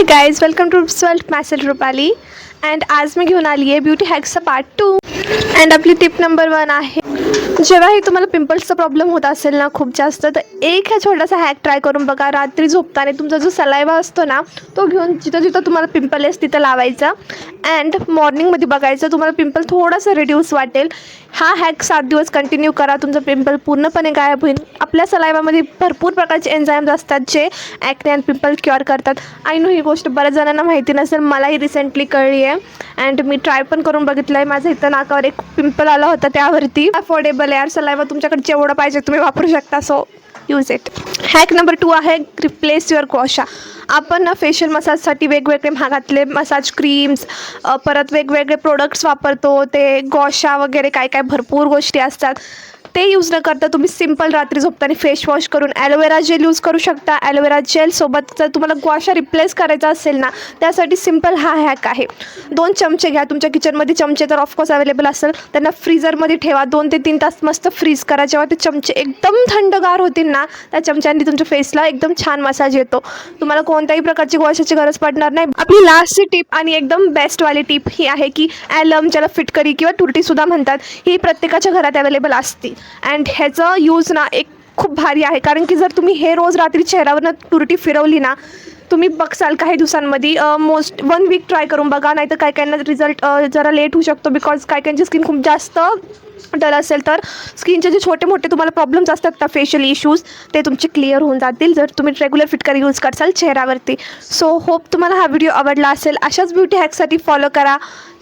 High guys, welcome to svelte message Rupali. And आज मी घेऊन आली आहे ब्युटी हॅक्सचा पार्ट 2. अँड आपली टिप नंबर 1 आहे, जेव्हाही तुम्हाला पिंपल्सचा प्रॉब्लेम होत असेल ना खूप जास्त, तर एक हा छोटासा हॅक ट्राय करून बघा. रात्री झोपताना तुमचा जो सलायवा असतो ना तो घेऊन जिथं जिथं तुम्हाला पिंपल आहे तिथं लावायचा. अँड मॉर्निंगमध्ये बघायचं तुम्हाला पिंपल थोडासा रिड्यूस वाटेल. हा हॅक 7 दिवस कंटिन्यू करा, तुमचं पिंपल पूर्णपणे गायब होईल. आपल्या सलायवामध्ये भरपूर प्रकारचे एन्झाईम्स असतात जे ॲक्ने अँड पिंपल क्युअर करतात. आय नो ही गोष्ट बऱ्याच जणांना माहिती नसेल, मलाही रिसेंटली कळली आहे. अँड मी ट्राय पण करून बघितलं आहे. माझं इथं नाकावर एक पिंपल आला होता, त्यावरती अफोर्डेबल यार सलायवा तुमच्याकडे जेवढं पाहिजे तुम्ही वापरू शकता. So use it. Hack number 2 आहे रिप्लेस युअर गॉशा. आपण ना फेशियल मसाजसाठी वेगवेगळे महागातले मसाज क्रीम्स, परत वेगवेगळे प्रोडक्ट्स वापरतो. ते गॉशा वगैरे काय काय भरपूर गोष्टी असतात. ते यूज न करता तुम्ही सिम्पल रात्री झोपताना फेस वॉश करून ॲलोवेरा जेल यूज करू शकता. ॲलोवेरा जेलसोबत जर तुम्हाला गॉशा रिप्लेस करायचा असेल ना, त्यासाठी सिम्पल हा हॅक आहे. 2 चमचे घ्या. तुमच्या किचनमध्ये चमचे तर ऑफकोर्स अवेलेबल असेल, त्यांना फ्रीझरमध्ये ठेवा. 2 ते 3 तास मस्त फ्रीज करा. जेव्हा ते चमचे एकदम थंडगार होतील ना, त्या चमच्यांनी तुमच्या फेसला एकदम छान मसाज येतो. तुम्हाला कोणत्याही प्रकारची गॉशाची गरज पडणार नाही. आपली लास्टची टिप आणि एकदम बेस्टवाली टिप ही आहे की ॲलम, ज्याला फिटकरी किंवा तुरटीसुद्धा म्हणतात, ही प्रत्येकाच्या घरात अवेलेबल असते. अँड ह्याचं यूज ना एक खूप भारी आहे, कारण की जर तुम्ही हे रोज रात्री चेहऱ्यावरनं तुरटी फिरवली ना, तुम्ही बघसाल काही दिवसांमध्ये, मोस्ट 1 वीक ट्राय करून बघा. नाही तर काही काहींना रिझल्ट जरा लेट होऊ शकतो, बिकॉज काही काहींची स्किन खूप जास्त डल असेल तर स्किनचे जे छोटे मोठे तुम्हाला प्रॉब्लेम्स असतात ना, फेशियल इश्यूज, ते तुमचे क्लिअर होऊन जातील जर तुम्ही रेग्युलर फिटकरी यूज करसाल चेहऱ्यावरती. सो होप तुम्हाला हा व्हिडिओ आवडला असेल. अशाच ब्युटी हॅकसाठी फॉलो करा,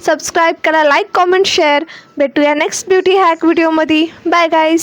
सबस्क्राईब करा, लाईक, कॉमेंट, शेअर. भेटूया नेक्स्ट ब्युटी हॅक व्हिडिओमध्ये. Bye guys.